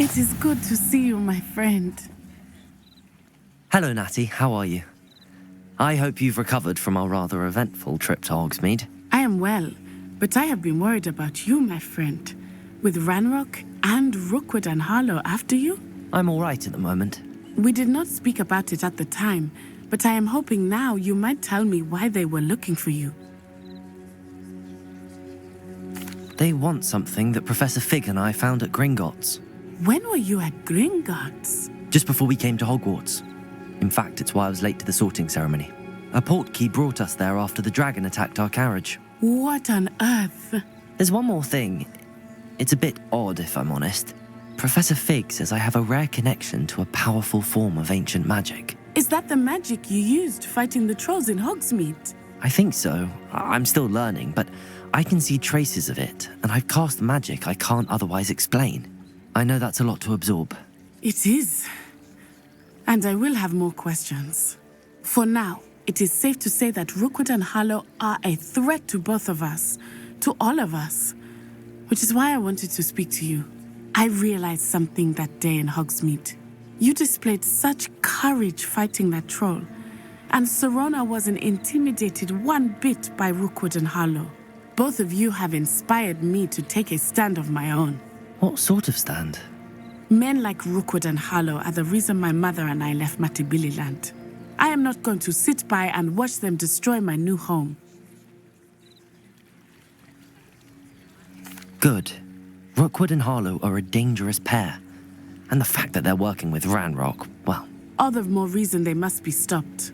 It is good to see you, my friend. Hello, Natty. How are you? I hope you've recovered from our rather eventful trip to Hogsmeade. I am well, but I have been worried about you, my friend. With Ranrock and Rookwood and Harlow after you? I'm all right at the moment. We did not speak about it at the time, but I am hoping now you might tell me why they were looking for you. They want something that Professor Fig and I found at Gringotts. When were you at Gringotts? Just before we came to Hogwarts. In fact, it's why I was late to the sorting ceremony. A portkey brought us there after the dragon attacked our carriage. What on earth? There's one more thing. It's a bit odd, if I'm honest. Professor Fig says I have a rare connection to a powerful form of ancient magic. Is that the magic you used fighting the trolls in Hogsmeade? I think so. I'm still learning, but I can see traces of it, and I've cast magic I can't otherwise explain. I know that's a lot to absorb. It is. And I will have more questions. For now, it is safe to say that Rookwood and Harlow are a threat to both of us, to all of us, which is why I wanted to speak to you. I realized something that day in Hogsmeade. You displayed such courage fighting that troll, and Serona wasn't intimidated one bit by Rookwood and Harlow. Both of you have inspired me to take a stand of my own. What sort of stand? Men like Rookwood and Harlow are the reason my mother and I left Matibililand. I am not going to sit by and watch them destroy my new home. Good. Rookwood and Harlow are a dangerous pair. And the fact that they're working with Ranrock, well... All the more reason they must be stopped.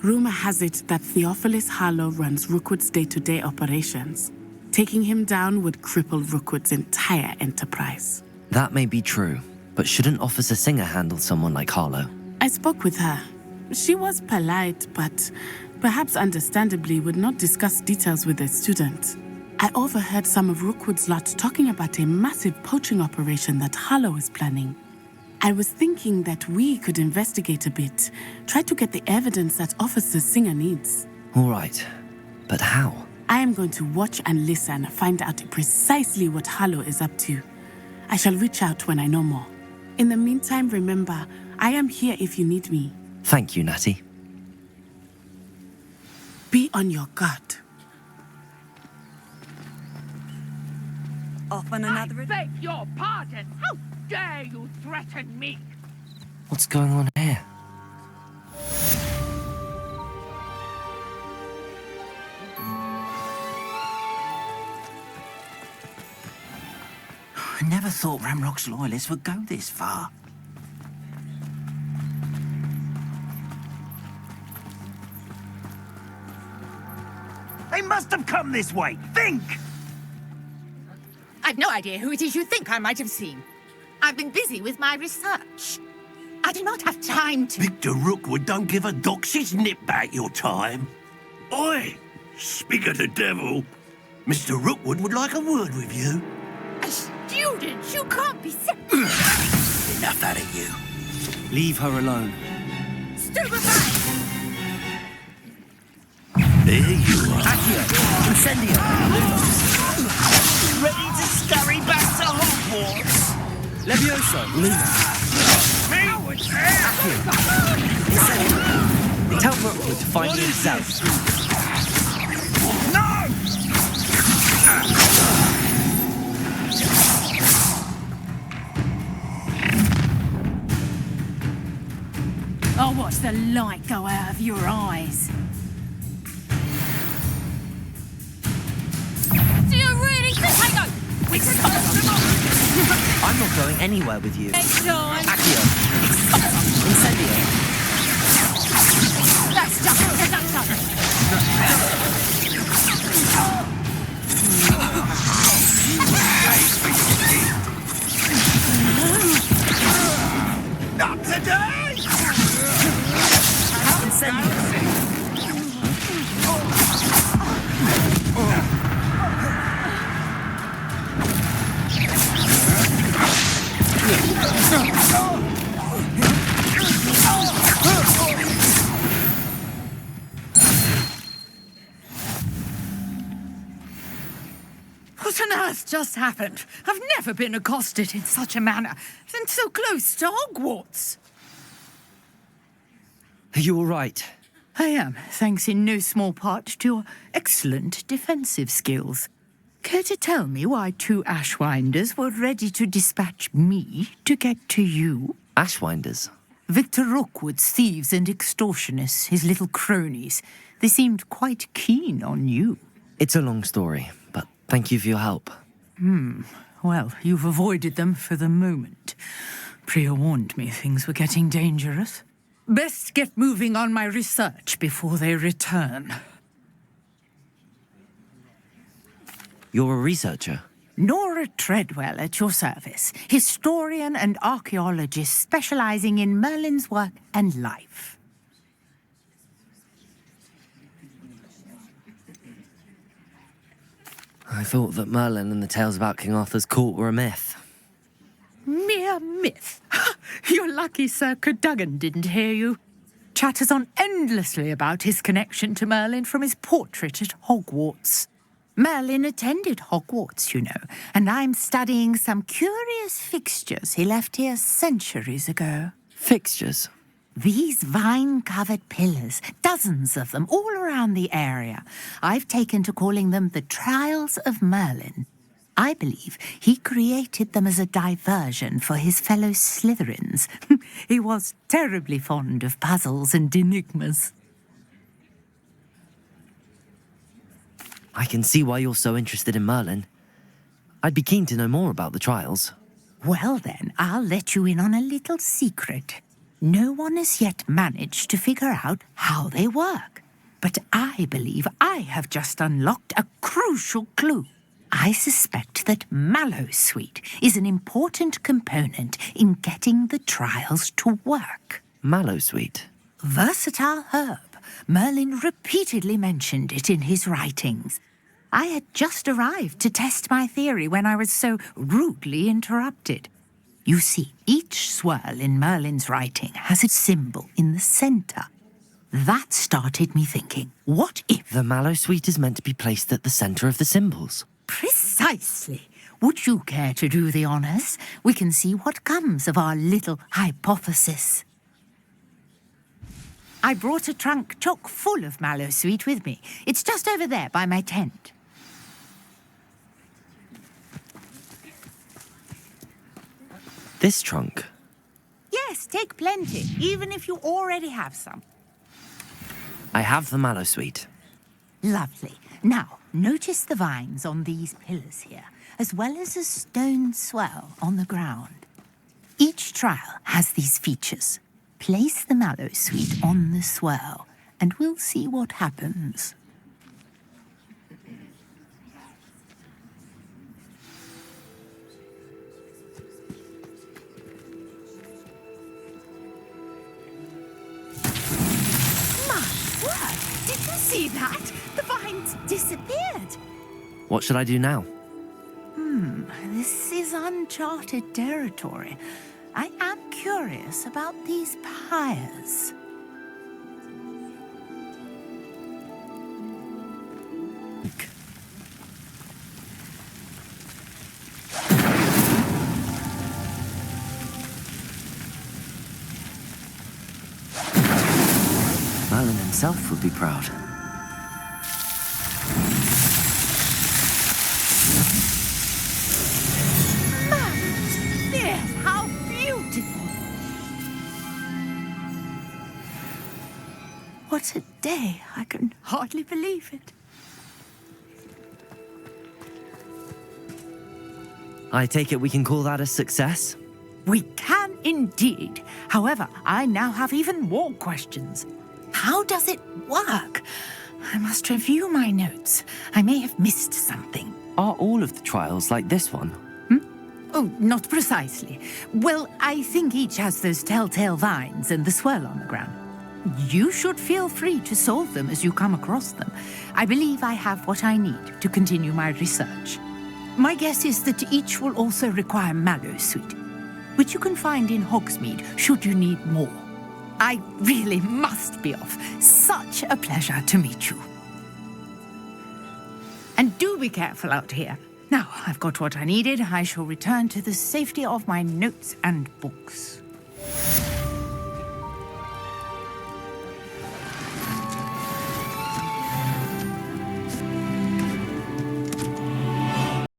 Rumor has it that Theophilus Harlow runs Rookwood's day-to-day operations. Taking him down would cripple Rookwood's entire enterprise. That may be true, but shouldn't Officer Singer handle someone like Harlow? I spoke with her. She was polite, but perhaps understandably would not discuss details with a student. I overheard some of Rookwood's lot talking about a massive poaching operation that Harlow is planning. I was thinking that we could investigate a bit, try to get the evidence that Officer Singer needs. All right, but how? I am going to watch and listen, find out precisely what Harlow is up to. I shall reach out when I know more. In the meantime, remember, I am here if you need me. Thank you, Natty. Be on your guard. Off on another... I beg your pardon! How dare you threaten me? What's going on here? I never thought Ranrock's loyalists would go this far. They must have come this way! Think! I've no idea who it is you think I might have seen. I've been busy with my research. I do not have time to... Victor Rookwood don't give a doxy's nip back your time. Oi! Speak of the devil. Mr. Rookwood would like a word with you. A student? You can't be so... Enough out of you. Leave her alone. Stupefy! There you are. Accio! Incendio! Ready to scurry back to Hogwarts? Levioso! Luna! Accio! Incendio! Tell Rookwood to find me himself. No! I'll watch the light go out of your eyes. Do you really think I know? We can I'm not going anywhere with you. Next time. Accio! Incendio! That's just production. Not today! Incendio! What on earth just happened? I've never been accosted in such a manner, and so close to Hogwarts. Are you all right? I am, thanks in no small part to your excellent defensive skills. Care to tell me why 2 Ashwinders were ready to dispatch me to get to you? Ashwinders? Victor Rookwood's thieves and extortionists, his little cronies. They seemed quite keen on you. It's a long story, but thank you for your help. Well, you've avoided them for the moment. Priya warned me things were getting dangerous. Best get moving on my research before they return. You're a researcher? Nora Treadwell at your service, historian and archaeologist specializing in Merlin's work and life. I thought that Merlin and the tales about King Arthur's court were a myth. Mere myth. You're lucky Sir Cadogan didn't hear you. Chatters on endlessly about his connection to Merlin from his portrait at Hogwarts. Merlin attended Hogwarts, you know, and I'm studying some curious fixtures he left here centuries ago. Fixtures? These vine-covered pillars, dozens of them, all around the area. I've taken to calling them the Trials of Merlin. I believe he created them as a diversion for his fellow Slytherins. He was terribly fond of puzzles and enigmas. I can see why you're so interested in Merlin. I'd be keen to know more about the trials. Well then, I'll let you in on a little secret. No one has yet managed to figure out how they work. But I believe I have just unlocked a crucial clue. I suspect that Mallowsweet is an important component in getting the trials to work. Mallowsweet? Versatile herb. Merlin repeatedly mentioned it in his writings. I had just arrived to test my theory when I was so rudely interrupted. You see, each swirl in Merlin's writing has a symbol in the centre. That started me thinking, what if... The Mallowsweet is meant to be placed at the centre of the symbols. Precisely. Would you care to do the honours? We can see what comes of our little hypothesis. I brought a trunk chock full of Mallowsweet with me. It's just over there by my tent. This trunk? Yes, take plenty, even if you already have some. I have the Mallowsweet. Lovely. Now, notice the vines on these pillars here, as well as a stone swell on the ground. Each trial has these features. Place the Mallowsweet on the swirl, and we'll see what happens. Did you see that? The vines disappeared. What should I do now? This is uncharted territory. I am curious about these pyres. Merlin himself would be proud. Yes, how beautiful! What a day! I can hardly believe it. I take it we can call that a success? We can indeed. However, I now have even more questions. How does it work? I must review my notes. I may have missed something. Are all of the trials like this one? Oh, not precisely. Well, I think each has those telltale vines and the swirl on the ground. You should feel free to solve them as you come across them. I believe I have what I need to continue my research. My guess is that each will also require Mallowsweet, which you can find in Hogsmeade should you need more. I really must be off. Such a pleasure to meet you. And do be careful out here. Now I've got what I needed. I shall return to the safety of my notes and books.